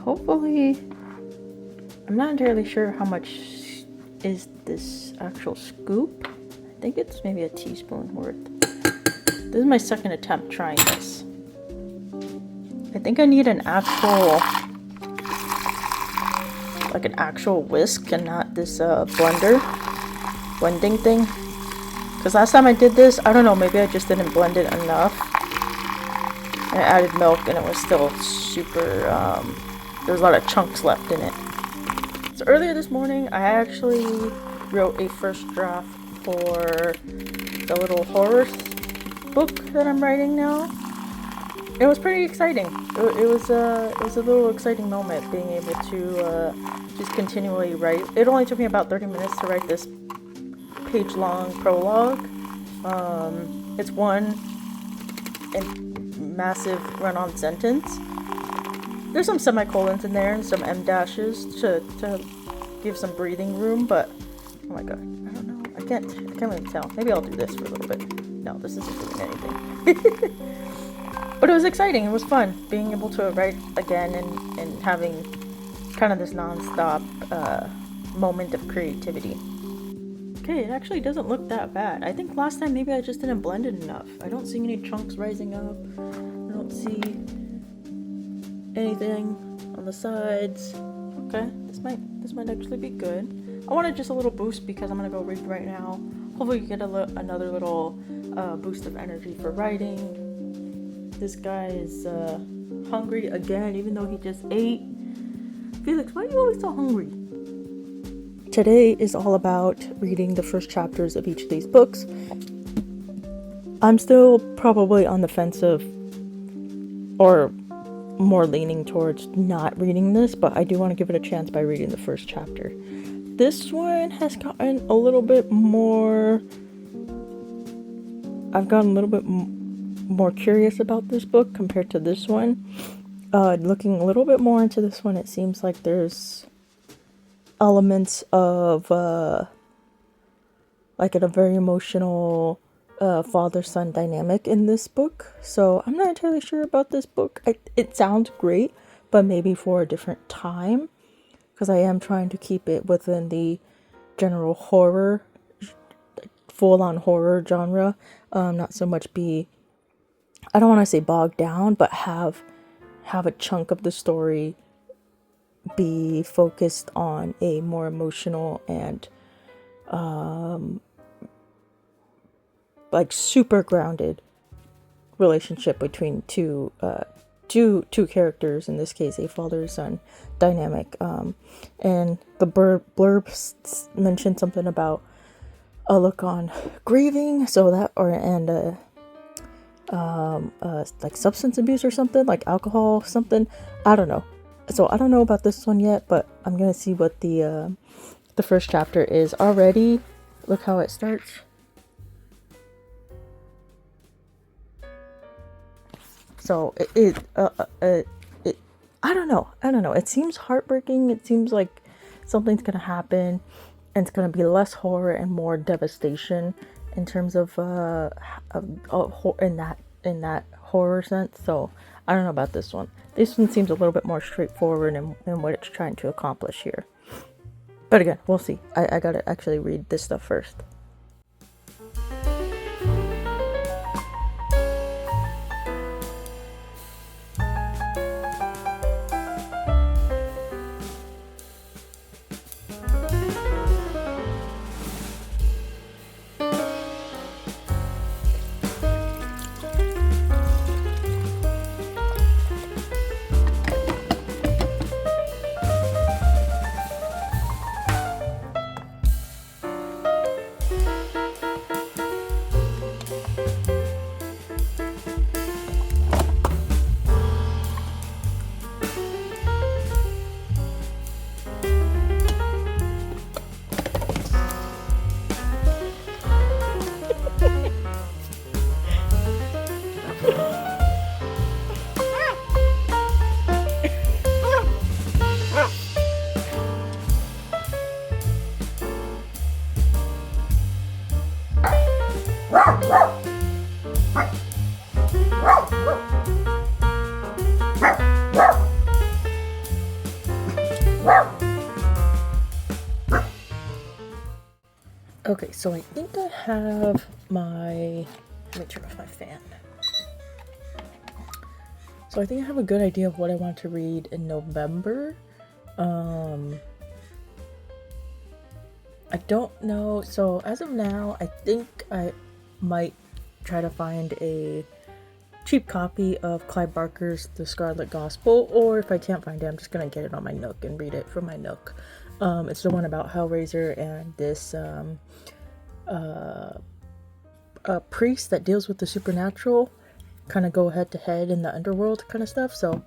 Hopefully, I'm not entirely sure how much is this actual scoop. I think it's maybe a teaspoon worth. This is my second attempt trying this. I think I need an actual whisk and not this blending thing. Because last time I did this, I don't know, maybe I just didn't blend it enough. I added milk and it was still super, there was a lot of chunks left in it. So earlier this morning, I actually wrote a first draft for the little horror book that I'm writing now. It was pretty exciting. It was a little exciting moment being able to just continually write. It only took me about 30 minutes to write this page-long prologue. It's one massive run-on sentence. There's some semicolons in there and some M dashes to give some breathing room, but oh my god, I don't know. I can't really tell. Maybe I'll do this for a little bit. No, this isn't doing anything. But it was exciting. It was fun being able to write again and having kind of this non-stop moment of creativity. Okay, it actually doesn't look that bad. I think last time maybe I just didn't blend it enough. I don't see any chunks rising up. I don't see anything on the sides. Okay, this might actually be good. I wanted just a little boost because I'm gonna go read right now. Hopefully you get another little boost of energy for writing. This guy is hungry again, even though he just ate. Felix, why are you always so hungry? Today is all about reading the first chapters of each of these books. I'm still probably on the fence of, or more leaning towards not reading this, but I do want to give it a chance by reading the first chapter. This one has gotten a little bit more, I've gotten a little bit more curious about this book compared to this one. Looking a little bit more into this one, it seems like there's elements of like a very emotional father-son dynamic in this book. So I'm not entirely sure about this book. It sounds great, but maybe for a different time, because I am trying to keep it within the general horror, full-on horror genre. Not so much be, I don't want to say bogged down, but have a chunk of the story be focused on a more emotional and like super grounded relationship between two characters, in this case a father-son dynamic. And the blurb mentioned something about a look on grieving, so that like substance abuse or something, like alcohol, something, I don't know. So I don't know about this one yet, but I'm gonna see what the first chapter is already. Look how it starts. So it I don't know. It seems heartbreaking. It seems like something's gonna happen, and it's gonna be less horror and more devastation in terms of in that horror sense. So I don't know about this one. This one seems a little bit more straightforward in what it's trying to accomplish here. But again, we'll see. I gotta actually read this stuff first. So I think I have my, let me turn off my fan. So I think I have a good idea of what I want to read in November. I don't know. So as of now, I think I might try to find a cheap copy of Clive Barker's The Scarlet Gospel, or if I can't find it, I'm just gonna get it on my Nook and read it from my Nook. It's the one about Hellraiser and this a priest that deals with the supernatural, kind of go head to head in the underworld kind of stuff. So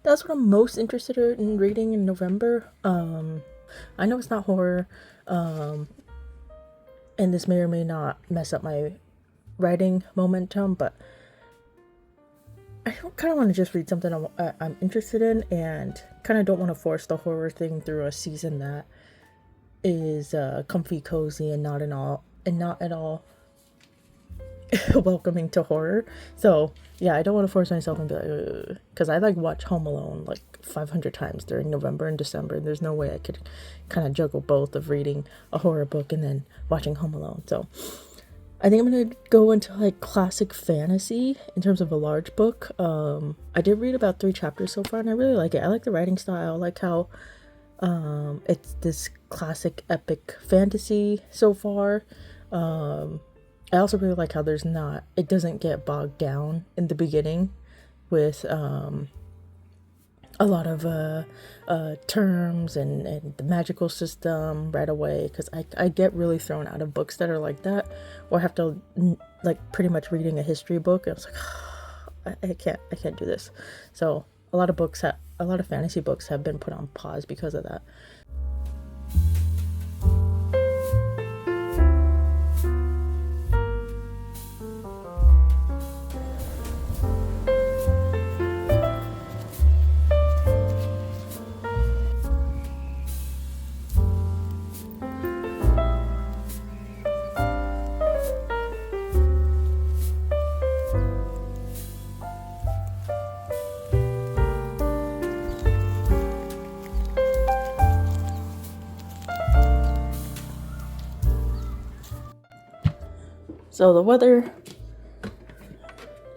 that's what I'm most interested in reading in November. I know it's not horror, and this may or may not mess up my writing momentum, but I kind of want to just read something I'm interested in, and kind of don't want to force the horror thing through a season that is comfy, cozy, and not at all welcoming to horror. So yeah, I don't want to force myself and be like, because I like watch Home Alone like 500 times during November and December, and there's no way I could kind of juggle both of reading a horror book and then watching Home Alone. So I think I'm gonna go into like classic fantasy in terms of a large book. I did read about 3 chapters so far, and I really like it. I like the writing style. I like how it's this classic epic fantasy so far. I also really like how it doesn't get bogged down in the beginning with a lot of terms and the magical system right away, because I get really thrown out of books that are like that, or I have to like pretty much reading a history book and I was like, I can't do this. So a lot of fantasy books have been put on pause because of that. So the weather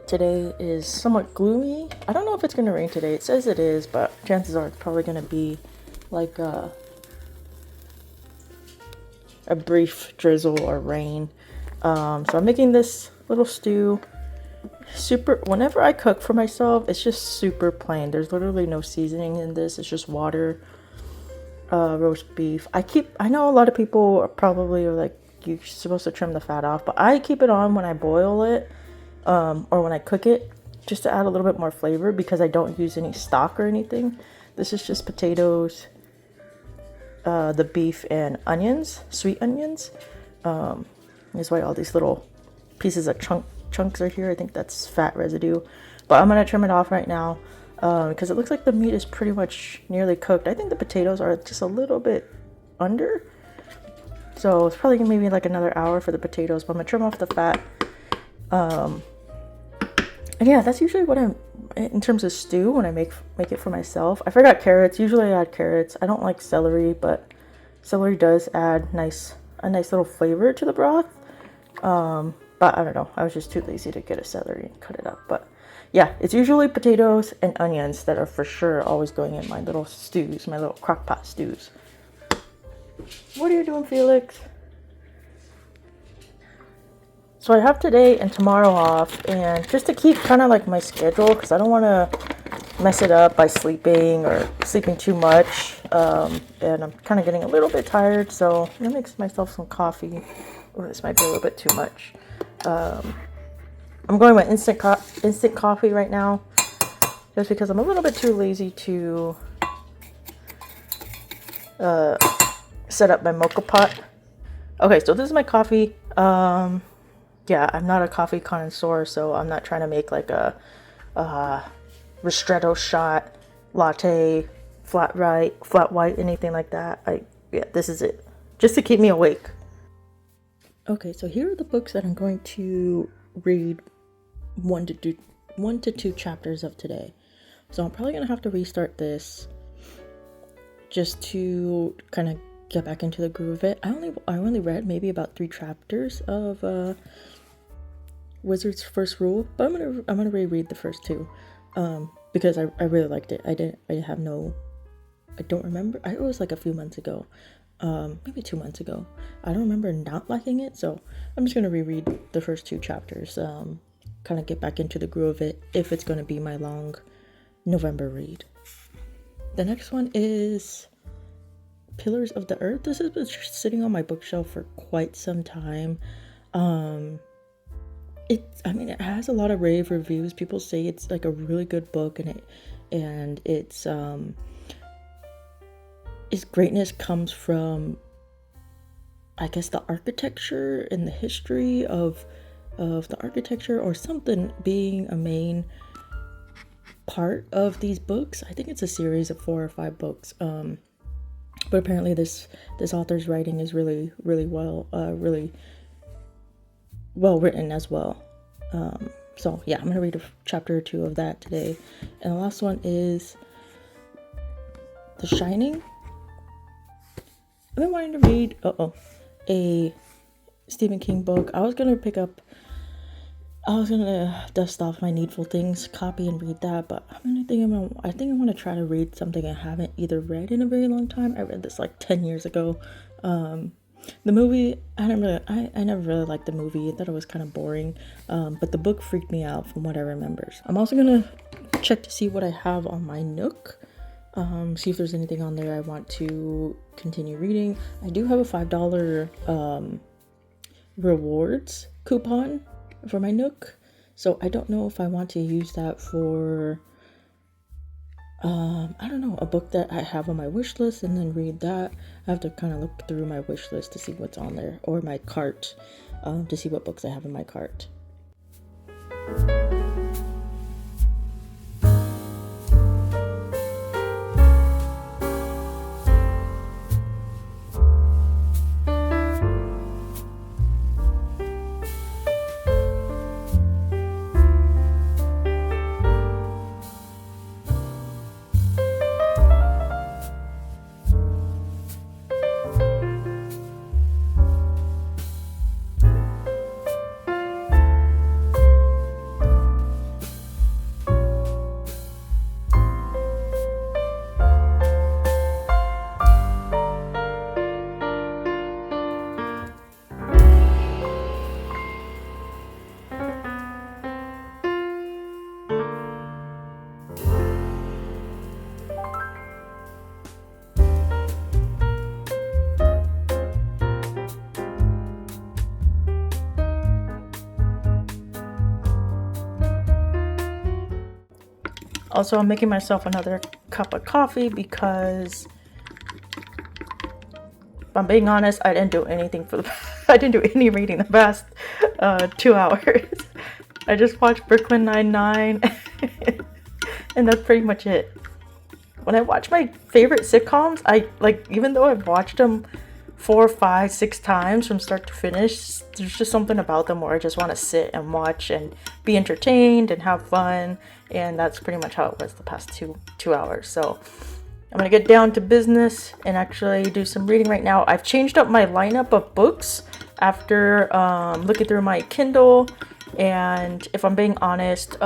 today is somewhat gloomy. I don't know if it's going to rain today. It says it is, but chances are it's probably going to be like a brief drizzle or rain. So I'm making this little stew. Whenever I cook for myself, it's just super plain. There's literally no seasoning in this. It's just water, roast beef. I know a lot of people are probably like, you're supposed to trim the fat off, but I keep it on when I boil it, or when I cook it, just to add a little bit more flavor, because I don't use any stock or anything. This is just potatoes, the beef, and onions, sweet onions. That's why all these little pieces of chunks are here. I think that's fat residue, but I'm gonna trim it off right now, because it looks like the meat is pretty much nearly cooked. I think the potatoes are just a little bit under. So it's probably gonna be like another hour for the potatoes, but I'm gonna trim off the fat. And yeah, that's usually what I'm in terms of stew when I make it for myself. I forgot carrots. Usually I add carrots. I don't like celery, but celery does add a nice little flavor to the broth. But I don't know. I was just too lazy to get a celery and cut it up. But yeah, it's usually potatoes and onions that are for sure always going in my little stews, my little crock pot stews. What are you doing, Felix? So I have today and tomorrow off, and just to keep kind of like my schedule, because I don't want to mess it up by sleeping or sleeping too much, and I'm kind of getting a little bit tired, so I'm gonna make myself some coffee. Oh, this might be a little bit too much. I'm going with instant coffee right now, just because I'm a little bit too lazy to set up my mocha pot. Okay, so this is my coffee. Yeah, I'm not a coffee connoisseur, so I'm not trying to make like a ristretto shot, latte, flat white, anything like that. Yeah, this is it, just to keep me awake. Okay, so here are the books that I'm going to read 1 to 2 chapters of today. So I'm probably gonna have to restart this just to kind of get back into the groove of it. I only read maybe about 3 chapters of Wizard's First Rule, but I'm gonna reread the first 2 because I really liked it. I don't remember. It was like a few months ago, maybe 2 months ago. I don't remember not liking it, so I'm just gonna reread the first 2 chapters, kind of get back into the groove of it if it's gonna be my long November read. The next one is Pillars of the Earth. This has been sitting on my bookshelf for quite some time. It has a lot of rave reviews. People say it's like a really good book, and its greatness comes from, I guess, the architecture and the history of the architecture or something being a main part of these books. I think it's a series of 4 or 5 books. But apparently this author's writing is really well written as well. So yeah, I'm gonna read a chapter or 2 of that today. And the last one is The Shining. I've been wanting to read a Stephen King book. I was gonna dust off my Needful Things copy and read that, but I think I want to try to read something I haven't either read in a very long time. I read this like 10 years ago. The movie, I never really liked the movie. I thought it was kind of boring, but the book freaked me out from what I remember. I'm also gonna check to see what I have on my Nook, see if there's anything on there I want to continue reading. I do have a $5 rewards coupon for my Nook, so I don't know if I want to use that for I don't know, a book that I have on my wish list and then read that. I have to kind of look through my wish list to see what's on there, or my cart, to see what books I have in my cart. Also, I'm making myself another cup of coffee because, if I'm being honest, I didn't do anything I didn't do any reading the past 2 hours. I just watched Brooklyn Nine-Nine, and that's pretty much it. When I watch my favorite sitcoms, even though I've watched them 4, 5, 6 times from start to finish, there's just something about them where I just want to sit and watch and be entertained and have fun, and that's pretty much how it was the past two hours. So I'm gonna get down to business and actually do some reading right now. I've changed up my lineup of books after looking through my Kindle, and if I'm being honest,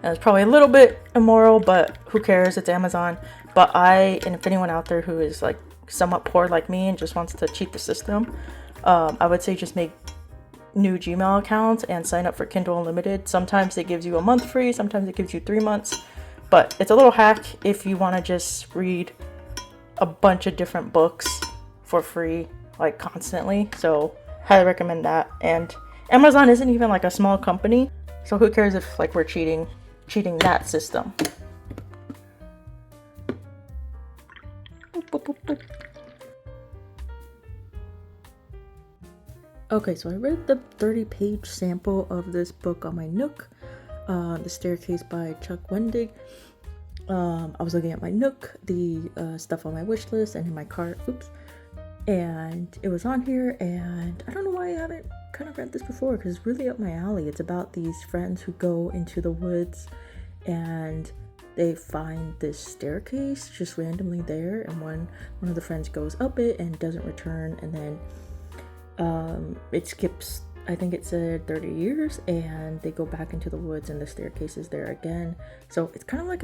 it's probably a little bit immoral, but who cares? It's Amazon. But and if anyone out there who is like somewhat poor like me and just wants to cheat the system, I would say just make new Gmail accounts and sign up for Kindle Unlimited. Sometimes it gives you a month free, sometimes it gives you 3 months, but it's a little hack if you want to just read a bunch of different books for free, like constantly. So highly recommend that. And Amazon isn't even like a small company, so who cares if like we're cheating that system. Okay, so I read the 30-page sample of this book on my Nook, The Staircase by Chuck Wendig. I was looking at my Nook, the stuff on my wish list and in my cart, and it was on here, and I don't know why I haven't kind of read this before, because it's really up my alley. It's about these friends who go into the woods and they find this staircase just randomly there, and one of the friends goes up it and doesn't return, and then it skips, I think it said 30 years, and they go back into the woods and the staircase is there again. So it's kind of like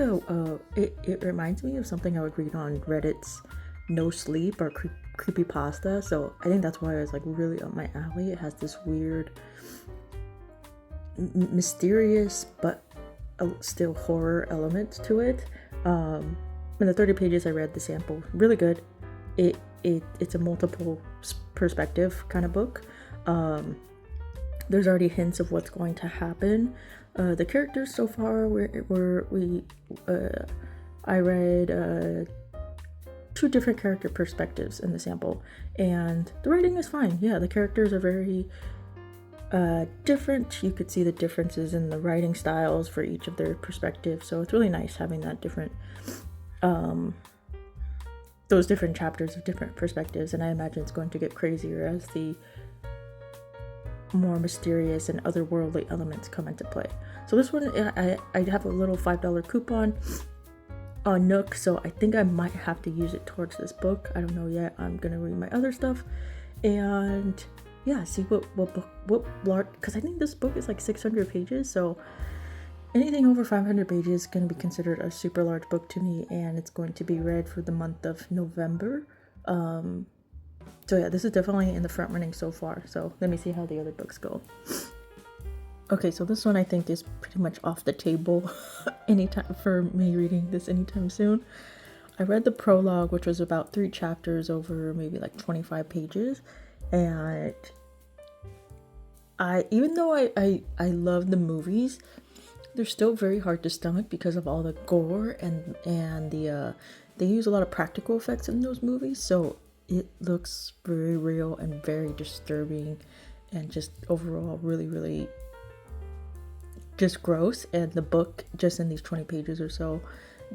it reminds me of something I would read on Reddit's No Sleep or Creepypasta. So I think that's why it's like really up my alley. It has this weird, mysterious, but still horror element to it. In the 30 pages I read the sample, really good. It's a multiple perspective kind of book. There's already hints of what's going to happen. The characters so far I read 2 different character perspectives in the sample, and the writing is fine. Yeah, the characters are very different. You could see the differences in the writing styles for each of their perspectives, so it's really nice having that different those different chapters of different perspectives. And I imagine it's going to get crazier as the more mysterious and otherworldly elements come into play. So this one, I have a little $5 coupon on Nook, so I think I might have to use it towards this book. I don't know yet. I'm gonna read my other stuff and yeah, see what large, because I think this book is like 600 pages, so anything over 500 pages is going to be considered a super large book to me, and it's going to be read for the month of November. So yeah, this is definitely in the front running so far, so let me see how the other books go. Okay, so this one I think is pretty much off the table anytime for me reading this anytime soon. I read the prologue, which was about 3 chapters over maybe like 25 pages, and even though I love the movies, they're still very hard to stomach because of all the gore and the they use a lot of practical effects in those movies, so it looks very real and very disturbing and just overall really just gross. And the book, just in these 20 pages or so,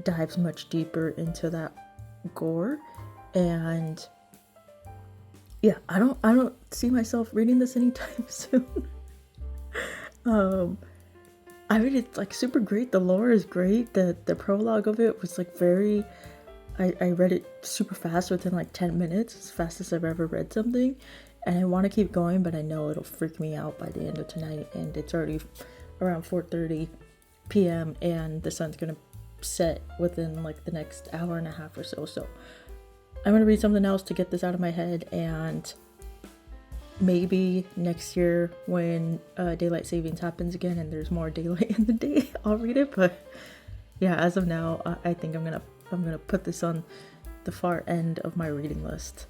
dives much deeper into that gore. And yeah, I don't see myself reading this anytime soon. I mean, it's like super great. The lore is great. The prologue of it was like very, I read it super fast within like 10 minutes, as fast as I've ever read something. And I want to keep going, but I know it'll freak me out by the end of tonight. And it's already around 4:30 p.m. and the sun's gonna set within like the next hour and a half or so. So I'm gonna read something else to get this out of my head, and maybe next year when daylight savings happens again and there's more daylight in the day, I'll read it. But yeah, as of now, I think I'm gonna put this on the far end of my reading list.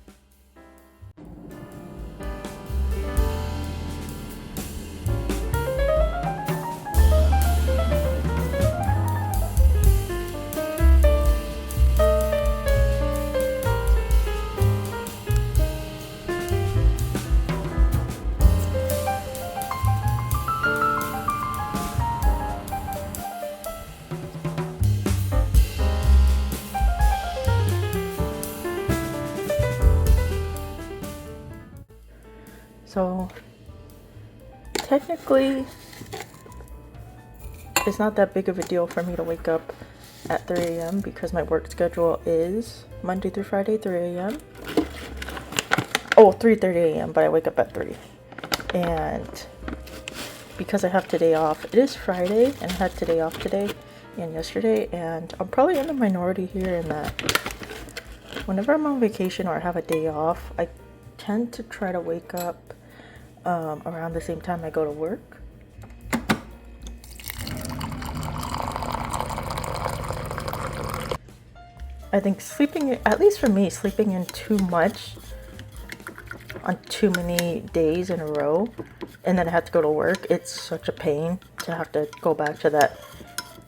So technically, it's not that big of a deal for me to wake up at 3 a.m. because my work schedule is Monday through Friday, 3 a.m. Oh, 3:30 a.m., but I wake up at 3. And because I have today off, it is Friday, and I had today off today and yesterday, and I'm probably in the minority here in that whenever I'm on vacation or I have a day off, I tend to try to wake up around the same time I go to work. I think sleeping, at least for me, sleeping in too much on too many days in a row, and then I have to go to work, it's such a pain to have to go back to that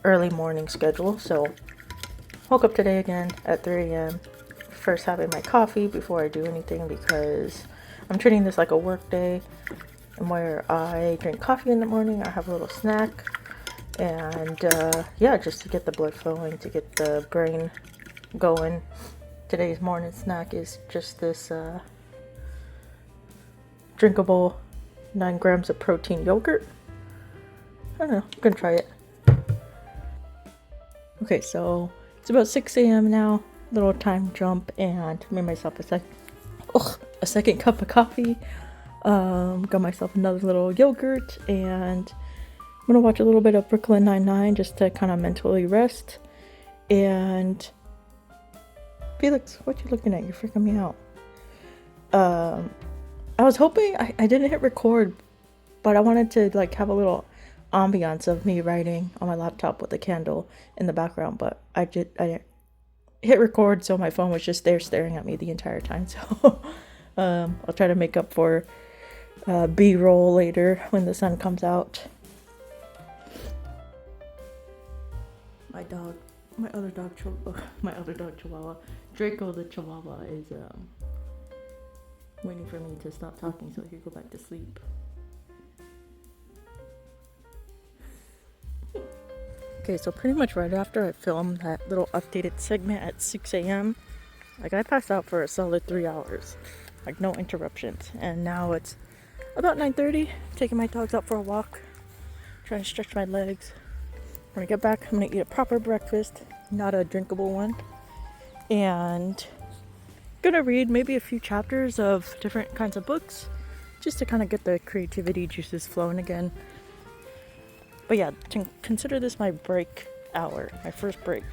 early morning schedule. So woke up today again at 3 a.m. First having my coffee before I do anything, because I'm treating this like a work day, and where I drink coffee in the morning, I have a little snack, and yeah, just to get the blood flowing, to get the brain going. Today's morning snack is just this drinkable 9 grams of protein yogurt. I don't know, I'm gonna try it. Okay, so it's about 6 a.m. now. Little time jump, and made myself a second cup of coffee. Got myself another little yogurt, and I'm gonna watch a little bit of Brooklyn Nine-Nine just to kind of mentally rest. And Felix, what you looking at? You're freaking me out. I was hoping I didn't hit record, but I wanted to like have a little ambiance of me writing on my laptop with a candle in the background, but I didn't hit record, so my phone was just there staring at me the entire time. So I'll try to make up for B-roll later when the sun comes out. My other dog Chihuahua, Draco the Chihuahua, is waiting for me to stop talking so he could go back to sleep. Okay, so pretty much right after I filmed that little updated segment at 6 a.m., like I passed out for a solid 3 hours, like no interruptions. And now it's about 9:30, taking my dogs out for a walk, trying to stretch my legs. When I get back, I'm gonna eat a proper breakfast, not a drinkable one, and gonna read maybe a few chapters of different kinds of books, just to kind of get the creativity juices flowing again. But yeah, consider this my break hour, my first break.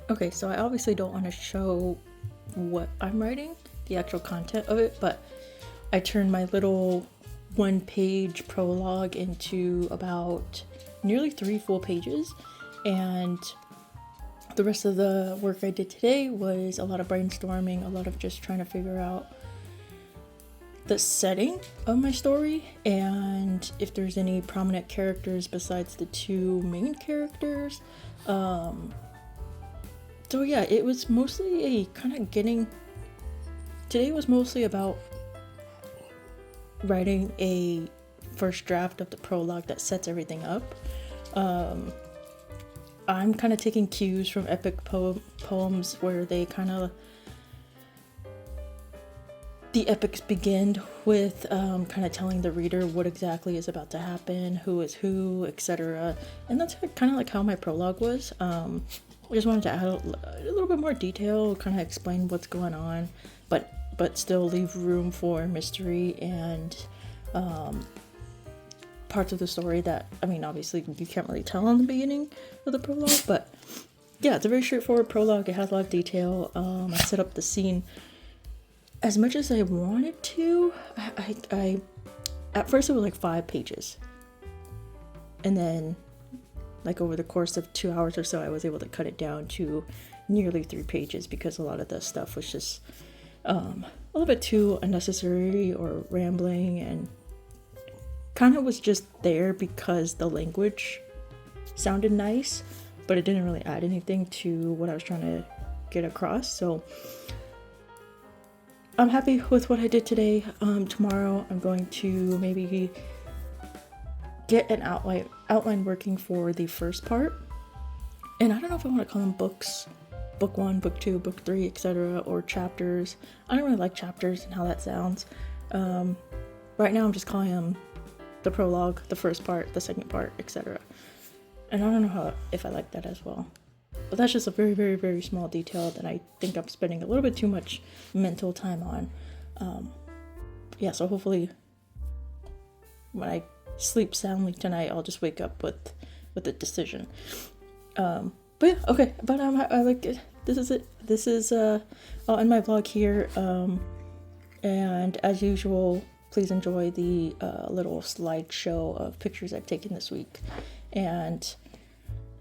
Okay, so I obviously don't want to show what I'm writing, the actual content of it, but I turned my little 1-page prologue into about nearly 3 full pages, and the rest of the work I did today was a lot of brainstorming, a lot of just trying to figure out the setting of my story and if there's any prominent characters besides the 2 main characters. So yeah, it was mostly a kind of today was mostly about writing a first draft of the prologue that sets everything up. I'm kind of taking cues from epic poems where they the epics begin with kind of telling the reader what exactly is about to happen, who is who, etc. And that's kind of like how my prologue was. I just wanted to add a little bit more detail, kind of explain what's going on, but still leave room for mystery and parts of the story that, I mean, obviously you can't really tell in the beginning of the prologue, but yeah, it's a very straightforward prologue. It has a lot of detail. I set up the scene as much as I wanted to. I at first it was like 5 pages, and then like over the course of 2 hours or so, I was able to cut it down to nearly 3 pages because a lot of the stuff was just a little bit too unnecessary or rambling, and kind of was just there because the language sounded nice, but it didn't really add anything to what I was trying to get across. So I'm happy with what I did today. Tomorrow I'm going to maybe get an outline working for the first part, and I don't know if I want to call them books, book 1, book 2, book 3, etc., or chapters. I don't really like chapters and how that sounds. Right now I'm just calling them the prologue, the first part, the second part, etc. And I don't know if I like that as well, but that's just a very, very, very small detail that I think I'm spending a little bit too much mental time on. Yeah, so hopefully when I sleep soundly tonight, I'll just wake up with a decision. But yeah, okay. But I like it. This is it. This is I'll end my vlog here. And as usual, please enjoy the little slideshow of pictures I've taken this week. And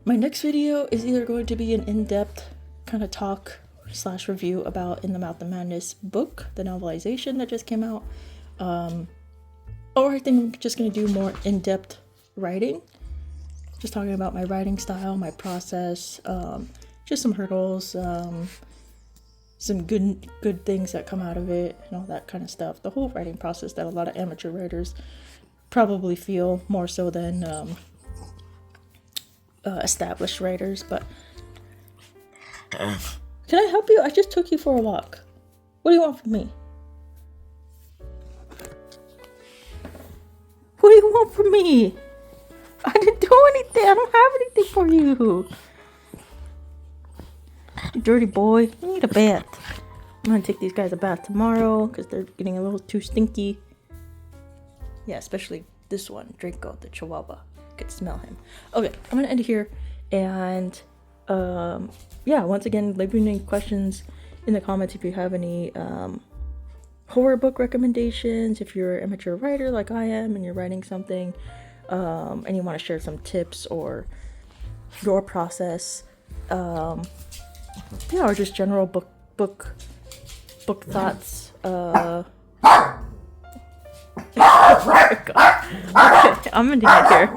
my next video is either going to be an in-depth kind of talk slash review about In the Mouth of Madness book, the novelization that just came out. Or I think I'm just going to do more in-depth writing. Just talking about my writing style, my process, just some hurdles, some good things that come out of it, and all that kind of stuff. The whole writing process that a lot of amateur writers probably feel more so than established writers. But can I help you? I just took you for a walk. What do you want from me? What do you want from me? I didn't do anything. I don't have anything for you. You dirty boy. You need a bath. I'm gonna take these guys a bath tomorrow because they're getting a little too stinky. Yeah, especially this one, Draco, the Chihuahua. I could smell him. Okay, I'm gonna end it here. And yeah, once again, leave me any questions in the comments if you have any horror book recommendations. If you're an amateur writer like I am and you're writing something, and you want to share some tips or your process, yeah, or just general book thoughts. Oh my God. Okay, I'm ending it here.